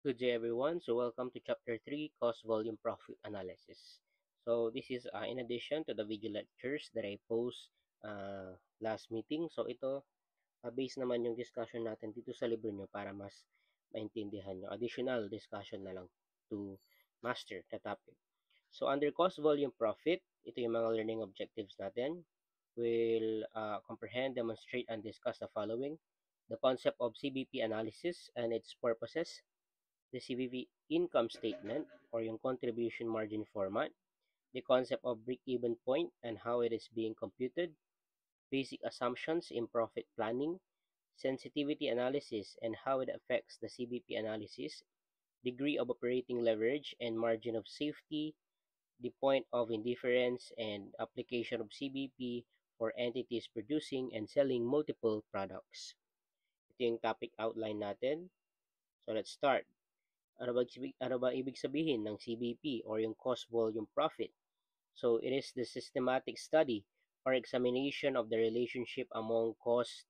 Good day, everyone. So, welcome to Chapter 3 Cost Volume Profit Analysis. So, this is in addition to the video lectures that I post last meeting. So, ito, based naman yung discussion natin dito sa libro nyo para mas maintindihan nyo. Additional discussion na lang to master the topic. So, under Cost Volume Profit, ito yung mga learning objectives natin. We'll comprehend, demonstrate, and discuss the following. The concept of CBP analysis and its purposes, the CVV income statement or yung contribution margin format, the concept of break-even point and how it is being computed, basic assumptions in profit planning, sensitivity analysis and how it affects the CBP analysis, degree of operating leverage and margin of safety, the point of indifference and application of CBP for entities producing and selling multiple products. Ito yung topic outline natin. So let's start. Ano ba ibig sabihin ng CBP or yung cost volume profit? So it is the systematic study or examination of the relationship among cost,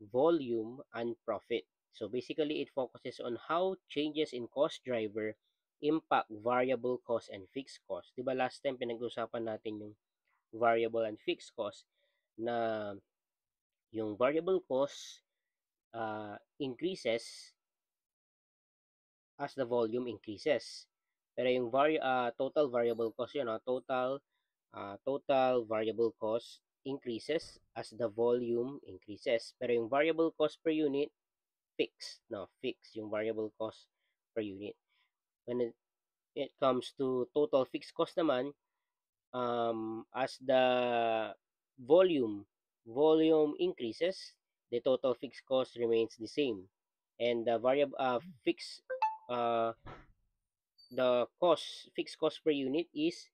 volume, and profit. So basically, it focuses on how changes in cost driver impact variable cost and fixed cost. Diba last time pinag-usapan natin yung variable and fixed cost na yung variable cost increases as the volume increases. Pero yung total variable cost yun, total variable cost increases as the volume increases. Pero yung variable cost per unit, fixed yung variable cost per unit. When it comes to total fixed cost naman, as the volume increases, the total fixed cost remains the same. And the variable fixed the fixed cost per unit is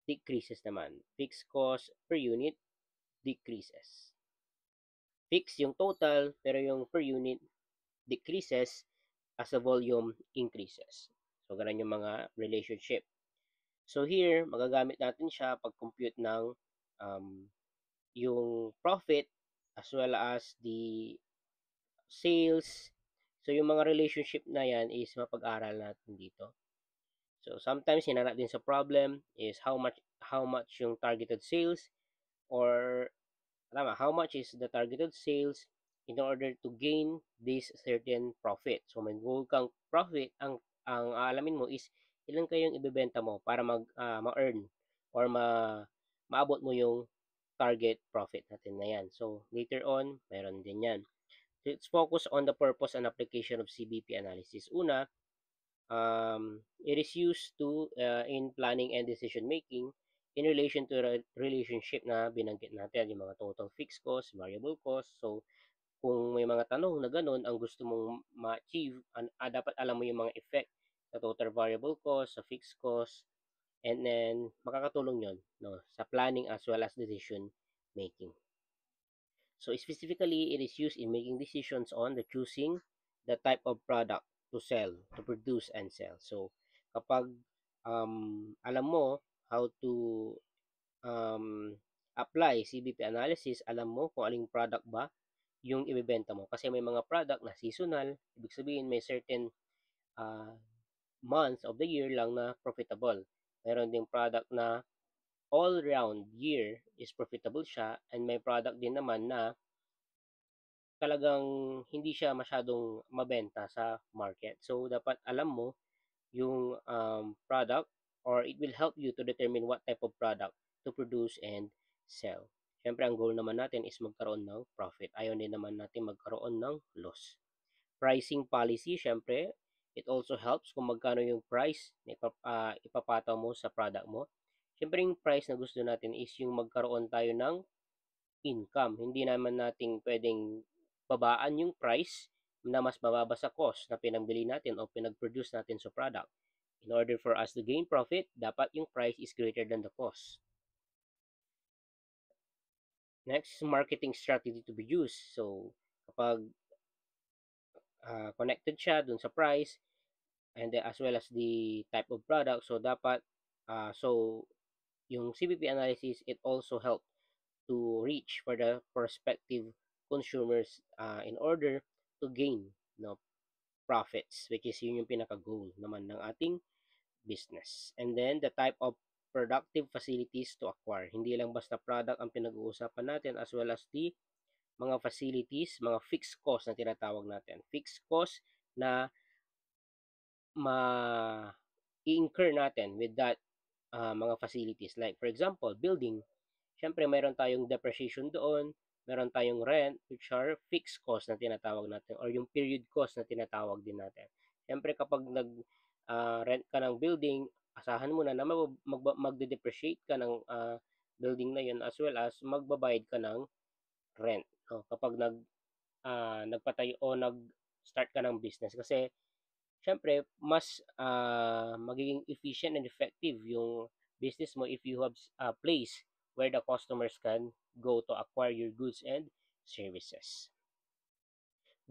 decreases naman. Fixed cost per unit decreases. Fixed yung total, pero yung per unit decreases as the volume increases. So, ganun yung mga relationship. So, here, magagamit natin siya pag-compute ng yung profit as well as the sales. So, yung mga relationship na yan is mapag-aral natin dito. So sometimes hinanap din sa problem is how much yung targeted sales or how much is the targeted sales in order to gain this certain profit. So may goal kang profit, ang aalamin mo is ilan kayong ibebenta mo para ma-earn or maabot mo yung target profit natin na yan. So later on, mayroon din yan. Let's focus on the purpose and application of CBP analysis. Una, it is used to in planning and decision making in relation to relationship na binanggit natin, yung mga total fixed cost, variable cost. So, kung may mga tanong na ganun ang gusto mong ma-achieve, dapat alam mo yung mga effect sa total variable cost, sa fixed cost, and then makakatulong yon sa planning as well as decision making. So, specifically, it is used in making decisions on the choosing the type of product to sell, to produce and sell. So, kapag alam mo how to apply CBP analysis, alam mo kung aling product ba yung ibebenta mo. Kasi may mga product na seasonal, ibig sabihin may certain months of the year lang na profitable. Meron ding product na all round year is profitable siya, and may product din naman na talagang hindi siya masyadong mabenta sa market. So, dapat alam mo yung product or it will help you to determine what type of product to produce and sell. Siyempre, ang goal naman natin is magkaroon ng profit. Ayaw din naman natin magkaroon ng loss. Pricing policy, siyempre, it also helps kung magkano yung price na ipapataw mo sa product mo. Siyempre, yung price na gusto natin is yung magkaroon tayo ng income. Hindi naman natin pwedeng babaan yung price na mas mababa sa cost na pinambili natin o pinag-produce natin sa product. In order for us to gain profit, dapat yung price is greater than the cost. Next, marketing strategy to be used. So, kapag connected siya dun sa price and as well as the type of product, so dapat so yung CBP analysis, it also help to reach for the prospective consumers in order to gain profits, which is yun yung pinaka-goal naman ng ating business. And then, the type of productive facilities to acquire. Hindi lang basta product ang pinag-uusapan natin, as well as the mga facilities, mga fixed cost na tinatawag natin. Fixed cost na ma-incur natin with that mga facilities. Like, for example, building. Siyempre, meron tayong depreciation doon, meron tayong rent, which are fixed cost na tinatawag natin, or yung period cost na tinatawag din natin. Siyempre, kapag nag-rent ka ng building, asahan mo na magde-depreciate ka ng building na yun, as well as magbabayad ka ng rent. No? Kapag nagpatayo o nag-start ka ng business. Kasi syempre mas magiging efficient and effective yung business mo if you have a place where the customers can go to acquire your goods and services.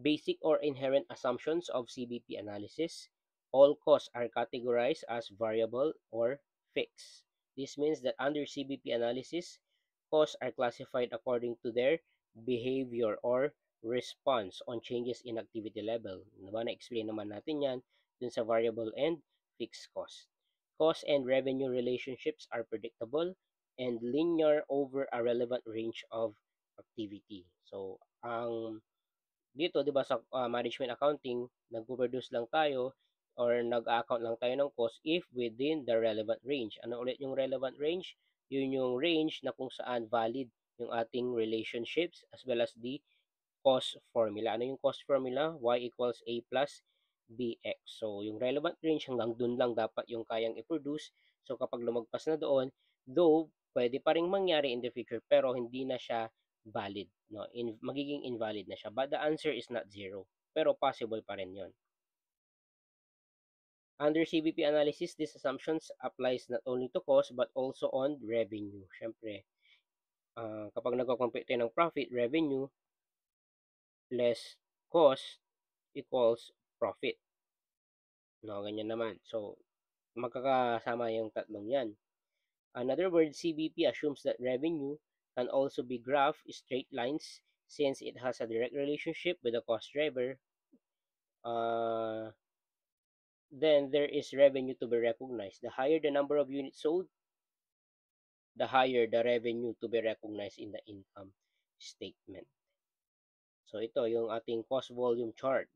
Basic or inherent assumptions of CBP analysis. All costs are categorized as variable or fixed. This means that under CBP analysis, costs are classified according to their behavior or response on changes in activity level. Diba? Na-explain naman natin yan dun sa variable and fixed cost. Cost and revenue relationships are predictable and linear over a relevant range of activity. So, ang dito 'di ba sa management accounting, nagpo-produce lang tayo or nag-a-account lang tayo ng cost if within the relevant range. Ano ulit yung relevant range? Yun yung range na kung saan valid yung ating relationships as well as the cost formula. Ano yung cost formula? Y equals A plus BX. So, yung relevant range hanggang dun lang dapat yung kayang i-produce. So, kapag lumagpas na doon, though, pwede pa rin mangyari in the future pero hindi na siya valid. No? Magiging invalid na siya. But the answer is not zero. Pero possible pa rin yon. Under CBP analysis, these assumptions applies not only to cost but also on revenue. Siyempre, kapag nagko-compute tayo ng profit, revenue, less cost equals profit. No, ganyan naman. So, magkakasama yung tatlong yan. Another word, CBP assumes that revenue can also be graph straight lines since it has a direct relationship with the cost driver. Then there is revenue to be recognized. The higher the number of units sold, the higher the revenue to be recognized in the income statement. So ito yung ating cost volume chart.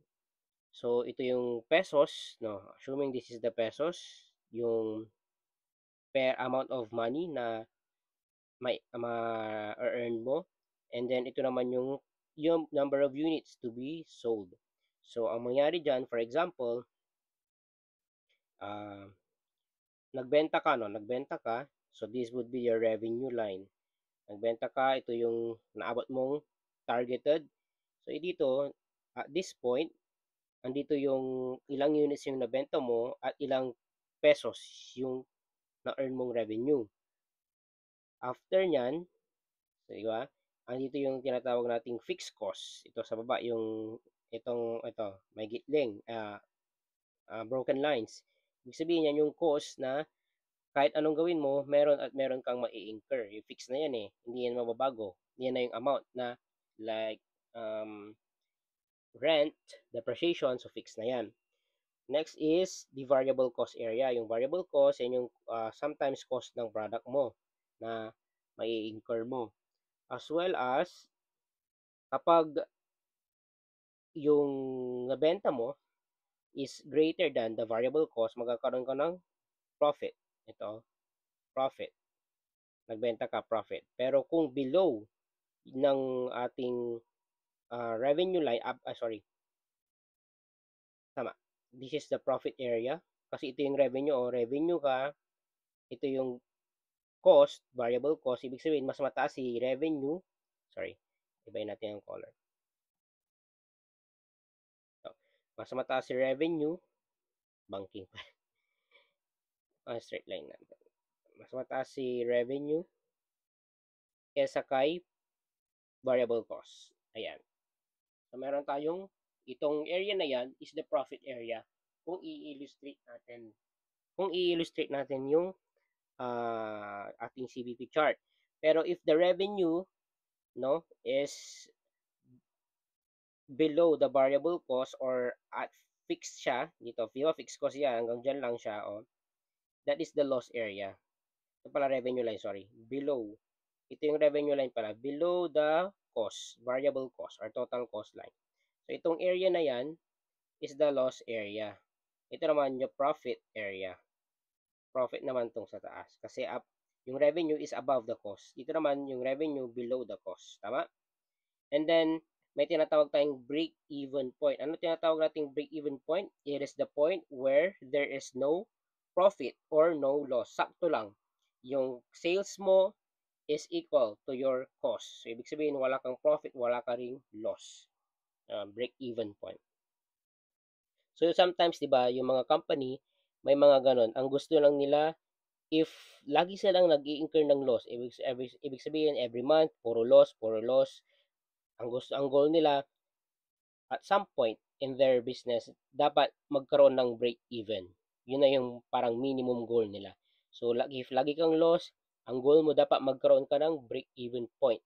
So ito yung pesos, no? Assuming this is the pesos, yung per amount of money na may ma-earn mo. And then ito naman yung number of units to be sold. So ang mangyari diyan, for example, nagbenta ka, no? Nagbenta ka. So this would be your revenue line. Nagbenta ka, ito yung naabot mong targeted. So dito, at this point, andito yung ilang units yung nabenta mo at ilang pesos yung na-earn mong revenue. After nyan, so, diba? Andito yung tinatawag nating fixed cost. Ito sa baba, yung ito, may gitling, broken lines. Ibig sabihin yan yung cost na kahit anong gawin mo, meron at meron kang mai-incur. Yung fixed na yan eh. Hindi yan mababago. Yan na yung amount na like rent, depreciation, so fixed na yan. Next is the variable cost area. Yung variable cost, yan yung sometimes cost ng product mo na mai-incur mo. As well as, kapag yung nabenta mo is greater than the variable cost, magkakaroon ka ng profit. Ito, profit. Nagbenta ka, profit. Pero kung below ng ating revenue line, tama. This is the profit area. Kasi ito yung revenue, revenue ka, ito yung cost, variable cost, ibig sabihin, mas mataas si revenue, ibayin natin yung color. So, mas mataas si revenue, banking pa. Straight line natin. Mas mataas si revenue kesa kay variable cost. Ayan. So, meron tayong, itong area na yan is the profit area kung i-illustrate natin yung ating CBP chart. Pero if the revenue is below the variable cost or at fixed siya dito, di ba fixed cost yan, hanggang dyan lang siya, that is the loss area. Ito pala revenue line, sorry. Below. Ito yung revenue line pala. Below the cost, variable cost or total cost line. So, itong area na yan is the loss area. Ito naman yung profit area. Profit naman tong sa taas. Kasi yung revenue is above the cost. Ito naman yung revenue below the cost. Tama? And then, may tinatawag tayong break-even point. Ano tinatawag nating break-even point? It is the point where there is no profit or no loss. Sakto lang. Yung sales mo is equal to your cost. So, ibig sabihin, wala kang profit, wala ka ring loss. Break-even point. So, sometimes, di ba, yung mga company, may mga ganon. Ang gusto lang nila, if lagi silang nag-i-incur ng loss, ibig sabihin, every month, puro loss, ang goal nila, at some point in their business, dapat magkaroon ng break-even. Yun na yung parang minimum goal nila. So, if lagi kang loss, ang goal mo dapat magkaroon ka ng break-even point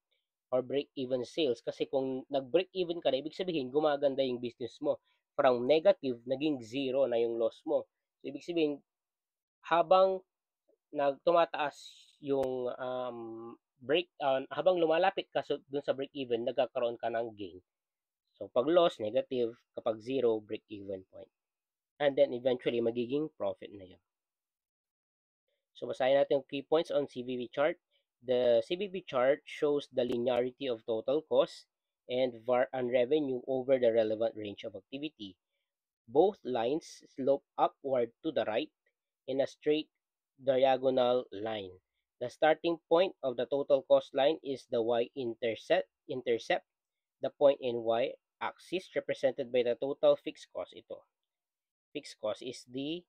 or break-even sales. Kasi kung nag-break-even ka na, ibig sabihin, gumaganda yung business mo. From negative, naging zero na yung loss mo. So, ibig sabihin, habang tumataas yung habang lumalapit ka dun sa break-even, nagkakaroon ka ng gain. So, pag loss, negative. Kapag zero, break-even point. And then, eventually, magiging profit na yun. So, basahin natin yung key points on CVP chart. The CVP chart shows the linearity of total cost and revenue over the relevant range of activity. Both lines slope upward to the right in a straight diagonal line. The starting point of the total cost line is the y-intercept, the point in y-axis represented by the total fixed cost. Ito. Fixed cost is the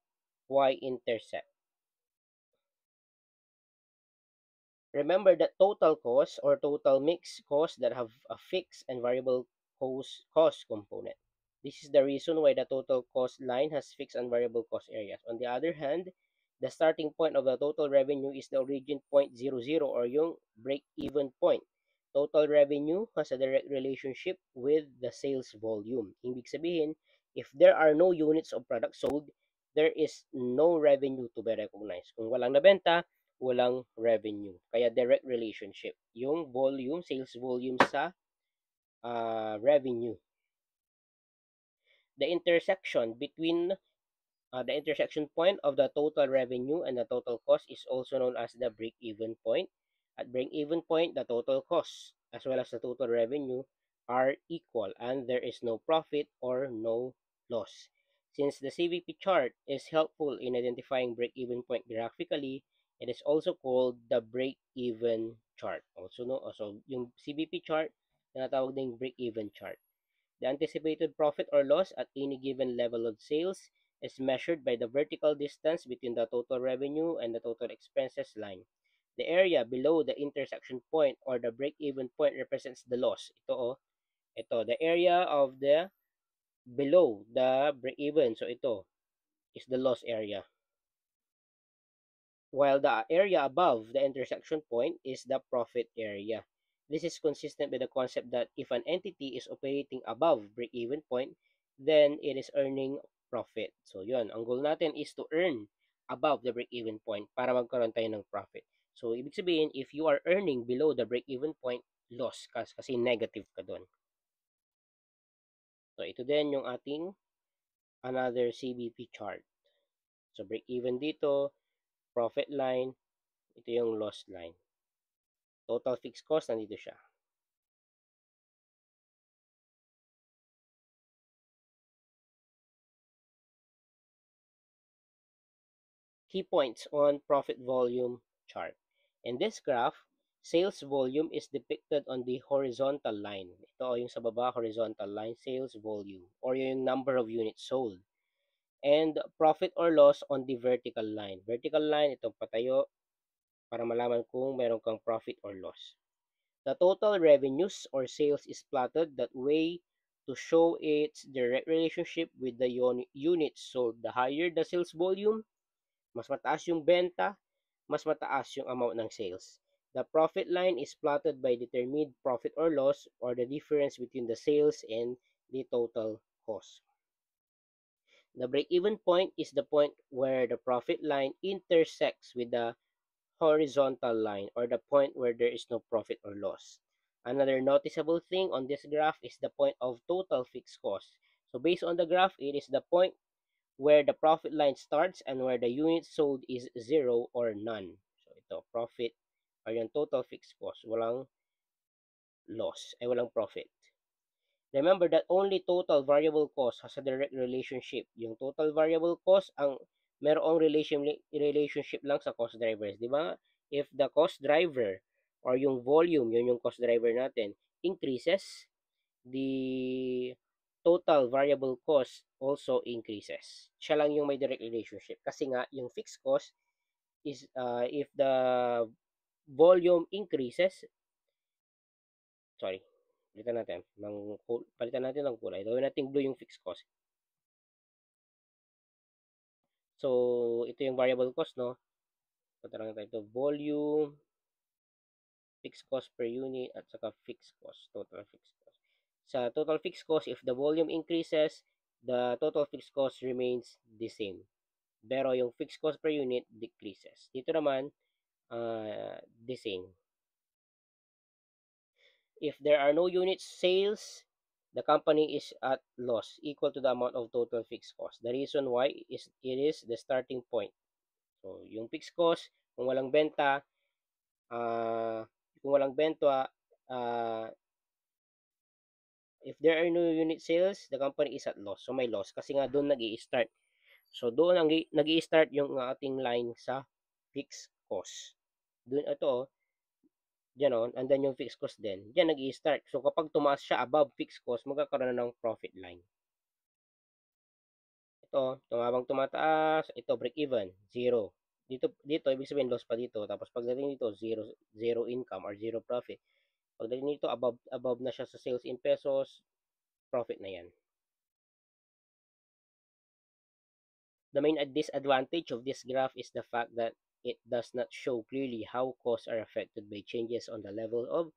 y-intercept. Remember that total cost or total mixed cost that have a fixed and variable cost component. This is the reason why the total cost line has fixed and variable cost areas. On the other hand, the starting point of the total revenue is the origin point 00 or yung break-even point. Total revenue has a direct relationship with the sales volume. Ibig sabihin, if there are no units of product sold, there is no revenue to be recognized. Kung walang nabenta, walang revenue. Kaya direct relationship. Yung volume, sales volume sa revenue. The intersection point of the total revenue and the total cost is also known as the break-even point. At break-even point, the total cost as well as the total revenue are equal and there is no profit or no loss. Since the CVP chart is helpful in identifying break-even point graphically, it is also called the break-even chart. Also, yung CVP chart, tinatawag ding break-even chart. The anticipated profit or loss at any given level of sales is measured by the vertical distance between the total revenue and the total expenses line. The area below the intersection point or the break-even point represents the loss. Ito, the area of the below the break-even. So, ito is the loss area. While the area above the intersection point is the profit area. This is consistent with the concept that if an entity is operating above break-even point, then it is earning profit. So, yun. Ang goal natin is to earn above the break-even point para magkaroon tayo ng profit. So, ibig sabihin, if you are earning below the break-even point, loss ka kasi negative ka doon. So, ito din yung ating another CVP chart. So, break-even dito, profit line, ito yung loss line. Total fixed cost, nandito siya. Key points on profit volume chart. In this graph, sales volume is depicted on the horizontal line. Ito yung sa baba, horizontal line, sales volume, or yung number of units sold. And profit or loss on the vertical line. Vertical line, ito patayo, para malaman kung meron kang profit or loss. The total revenues or sales is plotted that way to show its direct relationship with the units sold. The higher the sales volume, mas mataas yung benta, mas mataas yung amount ng sales. The profit line is plotted by determined profit or loss or the difference between the sales and the total cost. The break-even point is the point where the profit line intersects with the horizontal line, or the point where there is no profit or loss. Another noticeable thing on this graph is the point of total fixed cost. So based on the graph, it is the point where the profit line starts and where the units sold is zero or none. So ito, profit or yung total fixed cost. Walang loss, ay walang profit. Remember that only total variable cost has a direct relationship. Yung total variable cost ang merong relationship lang sa cost drivers, di ba? If the cost driver or yung volume, yun yung cost driver natin, increases, the total variable cost also increases. Siya lang yung may direct relationship. Kasi nga, yung fixed cost is, if the volume increases, sorry, palitan natin ng kulay. Gawin natin blue yung fixed cost. So, ito yung variable cost, no? Punta lang tayo ito. Volume, fixed cost per unit, at saka fixed cost, total fixed cost. Sa total fixed cost, if the volume increases, the total fixed cost remains the same. Pero yung fixed cost per unit decreases. Dito naman, the same. If there are no unit sales, the company is at loss equal to the amount of total fixed cost. The reason why is it is the starting point. So, yung fixed cost, kung walang benta, uh, kung walang benta, if there are no unit sales, the company is at loss. So, may loss kasi nga doon nag-i-start. So, doon nag-i-start yung ating line sa fixed cost. Doon ito, dyan o, andan yung fixed cost din. Dyan nag-i-start. So, kapag tumaas siya above fixed cost, magkakaroon na ng profit line. Ito, habang tumataas, ito break even, zero. Dito ibig sabihin loss pa dito. Tapos pagdating dito, zero income or zero profit. Pagdating dito, above na siya sa sales in pesos, profit na yan. The main disadvantage of this graph is the fact that it does not show clearly how costs are affected by changes on the level of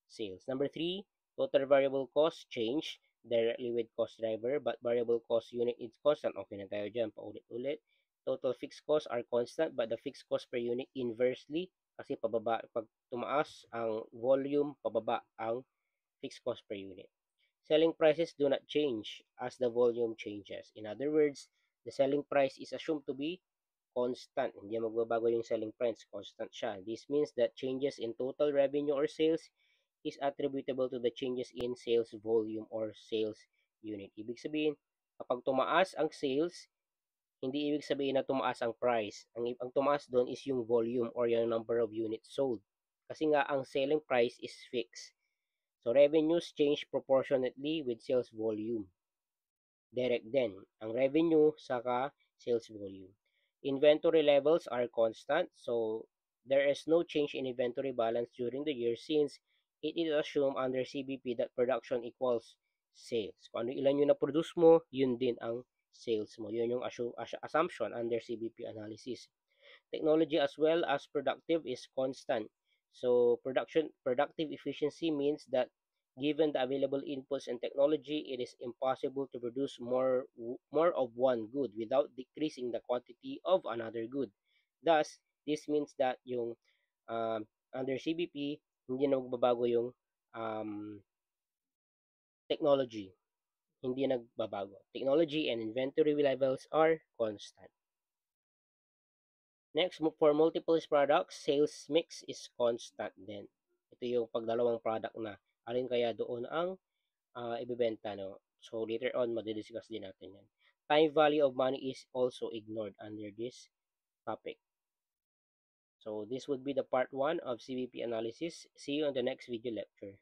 sales. Number 3, total variable cost change directly with cost driver, but variable cost unit is constant. Okay na tayo dyan, paulit-ulit. Total fixed costs are constant, but the fixed cost per unit inversely, kasi pababa, pag tumaas ang volume, pababa ang fixed cost per unit. Selling prices do not change as the volume changes. In other words, the selling price is assumed to be constant. Hindi magbabago yung selling price, constant siya. This means that changes in total revenue or sales is attributable to the changes in sales volume or sales unit. Ibig sabihin, kapag tumaas ang sales, hindi ibig sabihin na tumaas ang price. Ang tumaas doon is yung volume or yung number of units sold. Kasi nga, ang selling price is fixed. So, revenues change proportionately with sales volume. Direct din ang revenue saka sales volume. Inventory levels are constant, so there is no change in inventory balance during the year since it is assumed under CBP that production equals sales. Kung ano ilan yung na-produce mo, yun din ang sales mo. Yun yung assumption under CBP analysis. Technology as well as productive is constant. So productive efficiency means that given the available inputs and technology, it is impossible to produce more of one good without decreasing the quantity of another good. Thus, this means that yung under CBP, hindi na magbabago yung technology. Hindi nagbabago. Technology and inventory levels are constant. Next, for multiple products, sales mix is constant din. Ito yung pagdalawang product na. Alin kaya doon ang ibibenta, no? So, later on, madidiscuss din natin yan. Time value of money is also ignored under this topic. So, this would be the part 1 of CBP analysis. See you on the next video lecture.